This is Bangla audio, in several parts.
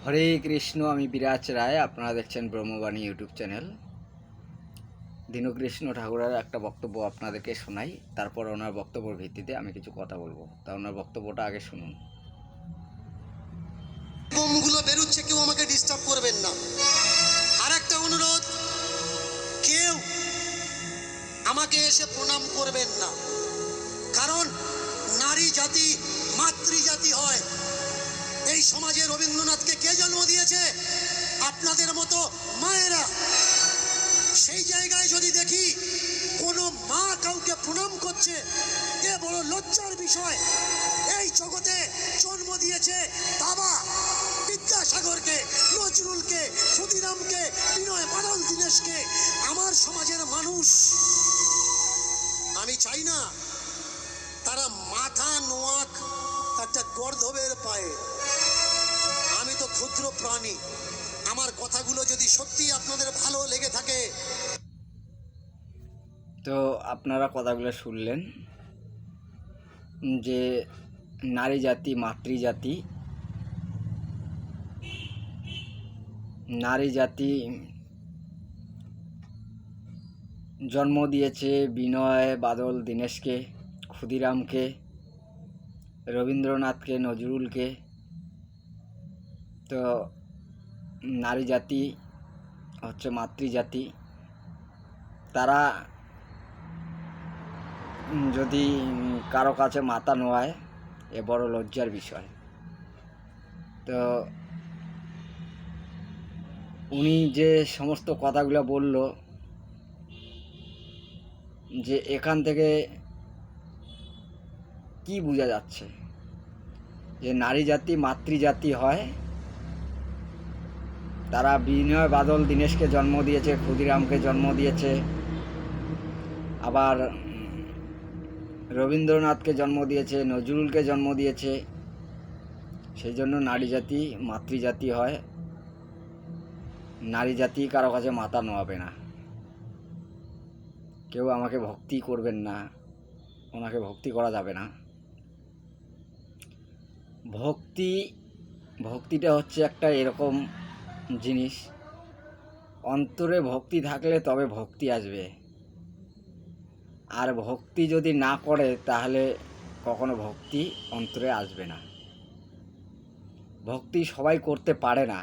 হরে কৃষ্ণ। আমি বিরাজ রায়, আপনারা দেখছেন ব্রহ্মবাণী ইউটিউব চ্যানেল। দীনকৃষ্ণ ঠাকুরের একটা বক্তব্য আপনাদেরকে শোনাই, তারপর ওনার বক্তব্যের ভিত্তিতে আমি কিছু কথা বলবো। তা ওনার বক্তব্যটা আগে শুনুন। বোমগুলো বেরোচ্ছে, কেউ আমাকে ডিস্টার্ব করবেন না। আর একটা অনুরোধ, কেউ আমাকে এসে প্রণাম করবেন না, কারণ নারী জাতি মাতৃজাতি হয়। এই সমাজে রবীন্দ্রনাথকে কে জন্ম দিয়েছে? আপনাদের মতো মায়েরা। সেই জায়গায় যদি দেখি কোনো মা কাউকে প্রণাম করছে, এ বড় লজ্জার বিষয়। এই জগতে জন্ম দিয়েছে বাবা বিদ্যাসাগরকে, নজরুলকে, ক্ষুদিরামকে, বিনয় বাদল দীনেশকে। আমার সমাজের মানুষ, আমি চাই না তারা মাথা নোয়াক একটা গর্ধবের পায়ে। আমি তো ক্ষুদ্র প্রাণী। আমার কথাগুলো যদি সত্যি আপনাদের ভালো লেগে থাকে, তো আপনারা কথাগুলো শুনলেন যে নারী জাতি মাতৃজাতি, নারী জাতি জন্ম দিয়েছে বিনয় বাদল দীনেশকে, ক্ষুদিরামকে, রবীন্দ্রনাথকে, নজরুলকে। তো নারী জাতি হচ্ছে মাতৃজাতি। তারা যদি কারো কাছে মাথা নোয়ায়, এ বড় লজ্জার বিষয়। তো উনি যে সমস্ত কথাগুলো বলল, যে এখান থেকে কি বোঝা যাচ্ছে যে নারী জাতি মাতৃজাতি হয়। তারা বিনয় বাদল দীনেশকে জন্ম দিয়েছে, ক্ষুদিরামকে জন্ম দিয়েছে, আবার রবীন্দ্রনাথকে জন্ম দিয়েছে, নজরুলকে জন্ম দিয়েছে। সেই জন্য নারী জাতি মাতৃজাতি হয়। নারী জাতি কারো কাছে মাথা নোয়াবে না। কেউ আমাকে ভক্তি করবেন না, ওনাকে ভক্তি করা যাবে না। ভক্তিটা হচ্ছে একটা এরকম জিনিস, অন্তরে ভক্তি থাকলে তবে ভক্তি আসবে। আর ভক্তি যদি না করে তাহলে কখনো ভক্তি অন্তরে আসবে না। ভক্তি সবাই করতে পারে না।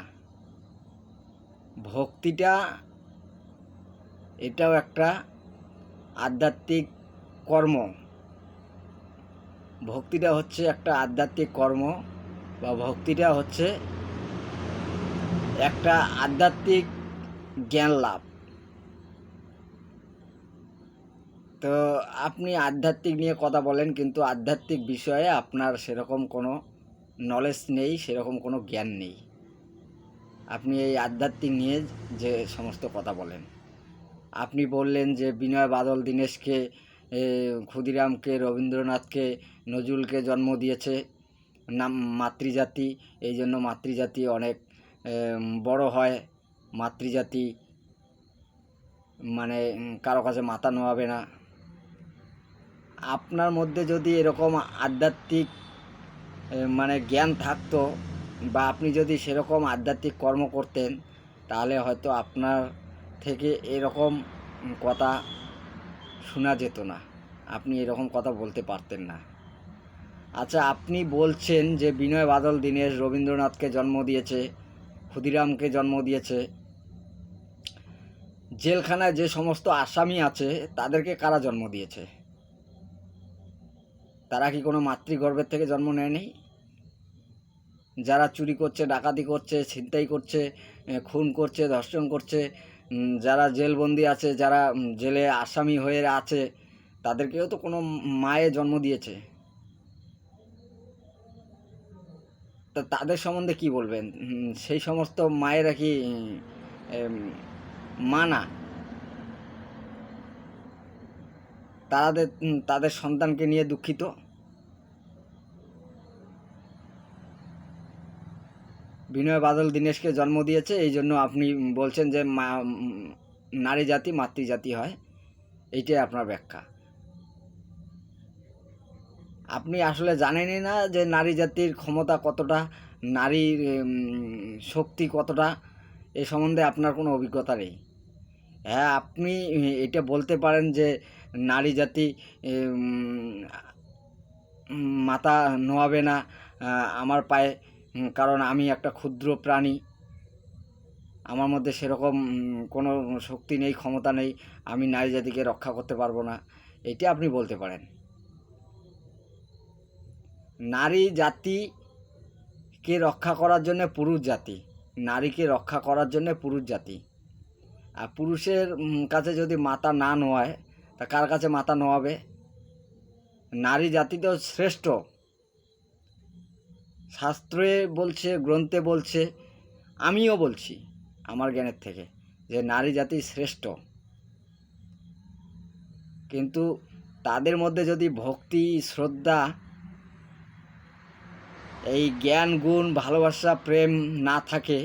ভক্তিটা এটাও একটা আধ্যাত্মিক কর্ম। ভক্তিটা হচ্ছে একটা আধ্যাত্মিক কর্ম, বা ভক্তিটা হচ্ছে একটা আধ্যাত্মিক জ্ঞান লাভ। তো আপনি আধ্যাত্মিক নিয়ে কথা বলেন, কিন্তু আধ্যাত্মিক বিষয়ে আপনার সেরকম কোনো নলেজ নেই, সেরকম কোনো জ্ঞান নেই। আপনি এই আধ্যাত্মিক নিয়ে যে সমস্ত কথা বলেন, আপনি বললেন যে বিনয় বাদল দীনেশকে, ক্ষুদিরামকে, রবীন্দ্রনাথকে, নজরুলকে জন্ম দিয়েছে নাম মাতৃজাতি। এই জন্য মাতৃজাতি অনেক বড় হয়। মাতৃজাতি মানে কারো কাছে মাথা নোয়াবে না। আপনার মধ্যে যদি এরকম আধ্যাত্মিক মানে জ্ঞান থাকতো, বা আপনি যদি সেরকম আধ্যাত্মিক কর্ম করতেন, তাহলে হয়তো আপনার থেকে এরকম কথা শোনা যেত না, আপনি এরকম কথা বলতে পারতেন না। আচ্ছা, আপনি বলছেন যে বিনয় বাদল দীনেশ রবীন্দ্রনাথকে জন্ম দিয়েছে, ক্ষুদিরামকে জন্ম দিয়েছে। জেলখানায় যে সমস্ত আসামি আছে তাদেরকে কারা জন্ম দিয়েছে? তারা কি কোনো মাতৃগর্ভের থেকে জন্ম নেয়নি? যারা চুরি করছে, ডাকাতি করছে, ছিনতাই করছে, খুন করছে, ধর্ষণ করছে, যারা জেলবন্দি আছে, যারা জেলে আসামি হয়ে আছে, তাদেরকেও তো কোনো মায়ে জন্ম দিয়েছে। তা তাদের সম্বন্ধে কি বলবেন? সেই সমস্ত মায়েরা কি মা না? তাদের সন্তানকে নিয়ে দুঃখিত। বিনয় বাদল দীনেশকে জন্ম দিয়েছে, এই জন্য আপনি বলছেন যে নারী জাতি মাতৃজাতি হয়। এইটাই আপনার ব্যাখ্যা। আপনি আসলে জানেনই না যে নারী জাতির ক্ষমতা কতটা, নারীর শক্তি কতটা এ সম্বন্ধে আপনার কোনো অভিজ্ঞতা নেই। হ্যাঁ, আপনি এটা বলতে পারেন যে নারী জাতি মাথা নোয়াবে না আমার পায়ে, কারণ আমি একটা ক্ষুদ্র প্রাণী, আমার মধ্যে সেরকম কোনো শক্তি নেই, ক্ষমতা নেই, আমি নারী জাতিকে রক্ষা করতে পারবো না, এটা আপনি বলতে পারেন। নারী জাতিকে রক্ষা করার জন্য পুরুষ জাতি, নারীকে রক্ষা করার জন্য পুরুষ জাতি। আর পুরুষের কাছে যদি মাথা না নোয়ায়, তা কার কাছে মাথা নোয়াবে? নারী জাতি তো শ্রেষ্ঠ, শাস্ত্রে বলছে, গ্রন্থে বলছে, আমিও বলছি আমার জ্ঞানের থেকে যে নারী জাতি শ্রেষ্ঠ। কিন্তু তাদের মধ্যে যদি ভক্তি, শ্রদ্ধা, এই জ্ঞান, গুণ, ভালোবাসা, প্রেম না থাকে,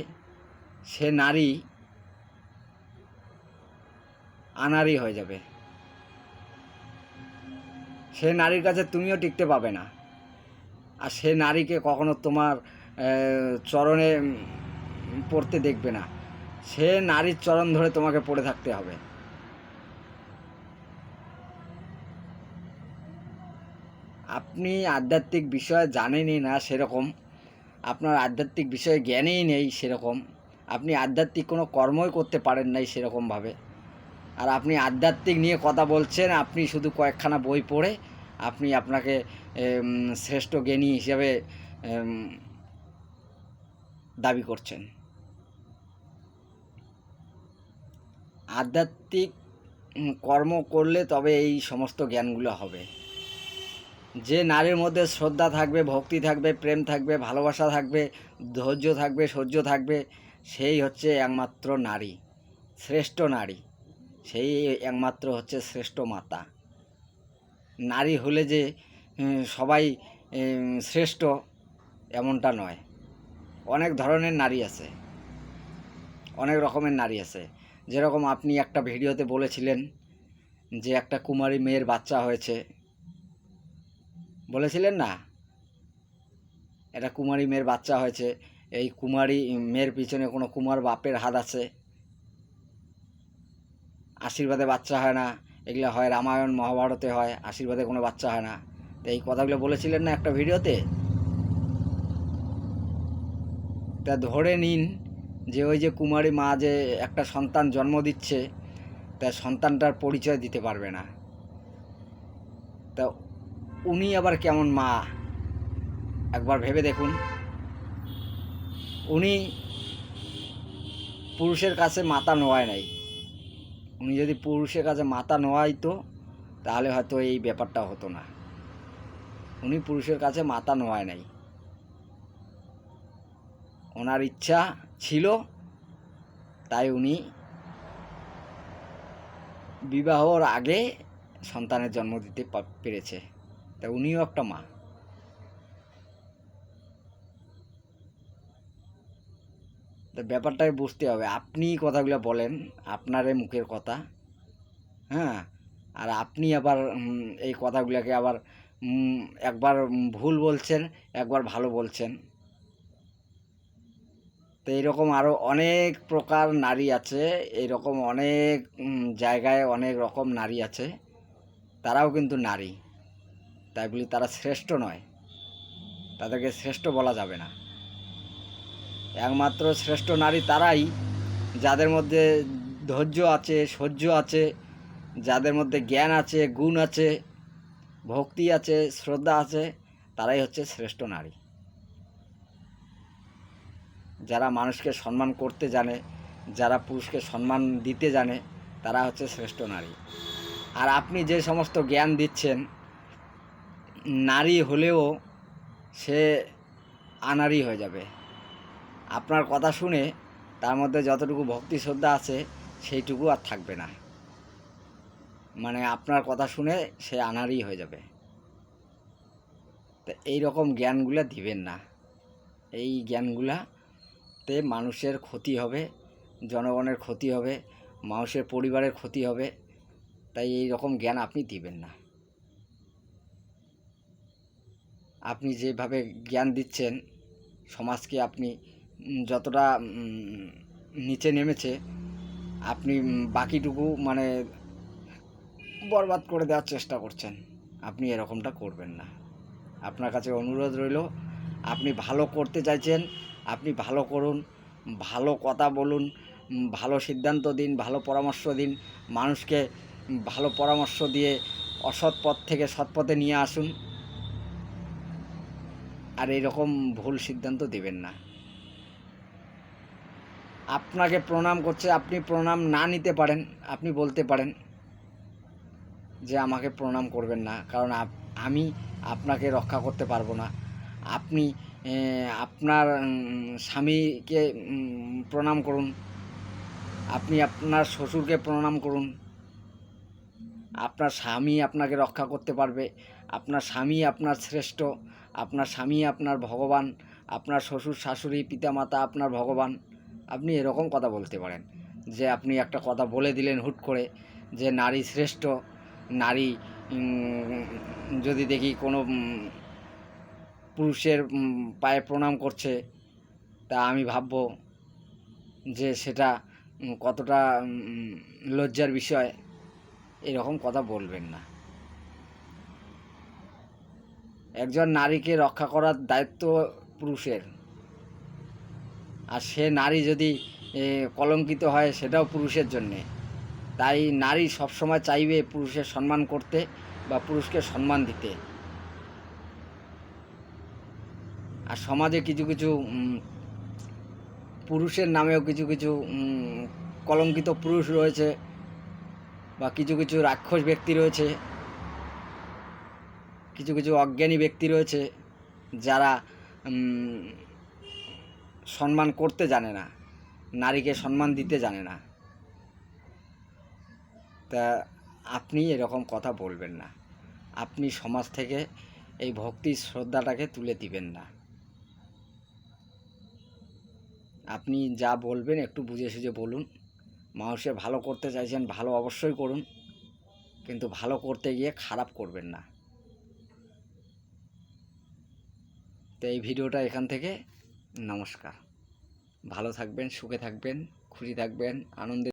সে নারী আনাড়ি হয়ে যাবে। সে নারীর কাছে তুমিও টিকতে পাবে না, আর সে নারীকে কখনো তোমার চরণে পড়তে দেখবে না। সে নারীর চরণ ধরে তোমাকে পড়ে থাকতে হবে। আপনি আধ্যাত্মিক বিষয়ে জানেনই না সেরকম, আপনার আধ্যাত্মিক বিষয়ে জ্ঞানই নেই সেরকম, আপনি আধ্যাত্মিক কোনো কর্মই করতে পারেন নাই সেরকমভাবে, আর আপনি আধ্যাত্মিক নিয়ে কথা বলছেন। আপনি শুধু কয়েকখানা বই পড়ে আপনি আপনাকে শ্রেষ্ঠ জ্ঞানী হিসেবে দাবি করছেন। আধ্যাত্মিক কর্ম করলে তবে এই সমস্ত জ্ঞানগুলো হবে। যে নারীর মধ্যে শ্রদ্ধা থাকবে, ভক্তি থাকবে, প্রেম থাকবে, ভালোবাসা থাকবে, ধৈর্য থাকবে, সহ্য থাকবে, সেই হচ্ছে একমাত্র নারী, শ্রেষ্ঠ নারী। সেই একমাত্র হচ্ছে শ্রেষ্ঠ মাতা। নারী হলে যে সবাই শ্রেষ্ঠ এমনটা নয়। অনেক ধরনের নারী আছে, অনেক রকমের নারী আছে। যেরকম আপনি একটা ভিডিওতে বলেছিলেন যে একটা কুমারী মেয়ের বাচ্চা হয়েছে, বলেছিলেন না? একটা কুমারী মেয়ের বাচ্চা হয়েছে। এই কুমারী মেয়ের পিছনে কোনো কুমার বাপের হাত আছে? আশীর্বাদে বাচ্চা হয় না, এগুলো হয় রামায়ণ মহাভারতে হয়, আশীর্বাদে কোনো বাচ্চা হয় না। তো এই কথাগুলো বলেছিলেন না একটা ভিডিওতে? তা ধরে নিন যে ওই যে কুমারী মা যে একটা সন্তান জন্ম দিচ্ছে, তা সন্তানটার পরিচয় দিতে পারবে না। তা উনি আবার কেমন মা একবার ভেবে দেখুন। উনি পুরুষের কাছে মাথা নোয়ায় নাই। উনি যদি পুরুষের কাছে মাথা নোয়াইতো তাহলে হয়তো এই ব্যাপারটা হতো না। উনি পুরুষের কাছে মাথা নোয়ায় নাই। ওনার ইচ্ছা ছিল, তাই উনি বিবাহর আগে সন্তানের জন্ম দিতে পেরেছে। তা উনিও একটা মা। তা ব্যাপারটাই বুঝতে হবে। আপনি কথাগুলো বলেন, আপনারই মুখের কথা, হ্যাঁ, আর আপনি আবার এই কথাগুলোকে আবার একবার ভুল বলছেন, একবার ভালো বলছেন। তো এইরকম আরও অনেক প্রকার নারী আছে, এইরকম অনেক জায়গায় অনেক রকম নারী আছে, তারাও কিন্তু নারী। তাই বলি তারা শ্রেষ্ঠ নয়, তাদেরকে শ্রেষ্ঠ বলা যাবে না। একমাত্র শ্রেষ্ঠ নারী তারাই যাদের মধ্যে ধৈর্য আছে, সহ্য আছে, যাদের মধ্যে জ্ঞান আছে, গুণ আছে, ভক্তি আছে, শ্রদ্ধা আছে, তারাই হচ্ছে শ্রেষ্ঠ নারী। যারা মানুষকে সম্মান করতে জানে, যারা পুরুষকে সম্মান দিতে জানে, তারা হচ্ছে শ্রেষ্ঠ নারী। আর আপনি যে সমস্ত জ্ঞান দিচ্ছেন, নারী হলেও সে আনাড়ি হয়ে যাবে। আপনার কথা শুনে তার মধ্যে যতটুকু ভক্তি শ্রদ্ধা আছে সেইটুকু আর থাকবে না। মানে আপনার কথা শুনে সে আনাড়ি হয়ে যাবে। তো এই রকম জ্ঞানগুলো দিবেন না। এই জ্ঞানগুলাতে মানুষের ক্ষতি হবে, জনগণের ক্ষতি হবে, মানুষের পরিবারের ক্ষতি হবে। তাই এই রকম জ্ঞান আপনি দিবেন না। আপনি যেভাবে জ্ঞান দিচ্ছেন সমাজকে আপনি যতটা নিচে নেমেছে আপনি বাকিটুকু মানে বরবাদ করে দেওয়ার চেষ্টা করছেন। আপনি এরকমটা করবেন না। আপনার কাছে অনুরোধ রইল, আপনি ভালো করতে চাইছেন, আপনি ভালো করুন, ভালো কথা বলুন, ভালো সিদ্ধান্ত দিন, ভালো পরামর্শ দিন, মানুষকে ভালো পরামর্শ দিয়ে অসৎ পথ থেকে সৎ পথে নিয়ে আসুন। আর এরকম ভুল সিদ্ধান্ত দেবেন না। আপনাকে প্রণাম করছে, আপনি প্রণাম না নিতে পারেন, আপনি বলতে পারেন যে আমাকে প্রণাম করবেন না, কারণ আমি আপনাকে রক্ষা করতে পারবো না। আপনি আপনার স্বামীকে প্রণাম করুন, আপনি আপনার শ্বশুরকে প্রণাম করুন। আপনার স্বামী আপনাকে রক্ষা করতে পারবে, আপনার স্বামী আপনার শ্রেষ্ঠ, আপনার স্বামী আপনার ভগবান, আপনার শ্বশুর শাশুড়ি পিতামাতা আপনার ভগবান। আপনি এরকম কথা বলতে পারেন। যে আপনি একটা কথা বলে দিলেন হুট করে যে নারী শ্রেষ্ঠ, নারী যদি দেখি কোনো পুরুষের পায়ে প্রণাম করছে, তা আমি ভাববো যে সেটা কতটা লজ্জার বিষয়। এরকম কথা বলবেন না। একজন নারীকে রক্ষা করার দায়িত্ব পুরুষের, আর সে নারী যদি কলঙ্কিত হয় সেটাও পুরুষের জন্যে। তাই নারী সবসময় চাইবে পুরুষের সম্মান করতে বা পুরুষকে সম্মান দিতে। আর সমাজে কিছু কিছু পুরুষের নামেও কিছু কিছু কলঙ্কিত পুরুষ রয়েছে, বা কিছু কিছু রাক্ষস ব্যক্তি রয়েছে, কিছু কিছু অজ্ঞানী ব্যক্তি রয়েছে যারা সম্মান করতে জানে না, নারীকে সম্মান দিতে জানে না। তা আপনি এরকম কথা বলবেন না। আপনি সমাজ থেকে এই ভক্তি শ্রদ্ধাটাকে তুলে দিবেন না। আপনি যা বলবেন একটু বুঝে সুঝে বলুন। মানুষের ভালো করতে চাইছেন, ভালো অবশ্যই করুন, কিন্তু ভালো করতে গিয়ে খারাপ করবেন না। তো এই ভিডিওটা এখান থেকে, নমস্কার। ভালো থাকবেন, সুখে থাকবেন, খুশি থাকবেন, আনন্দে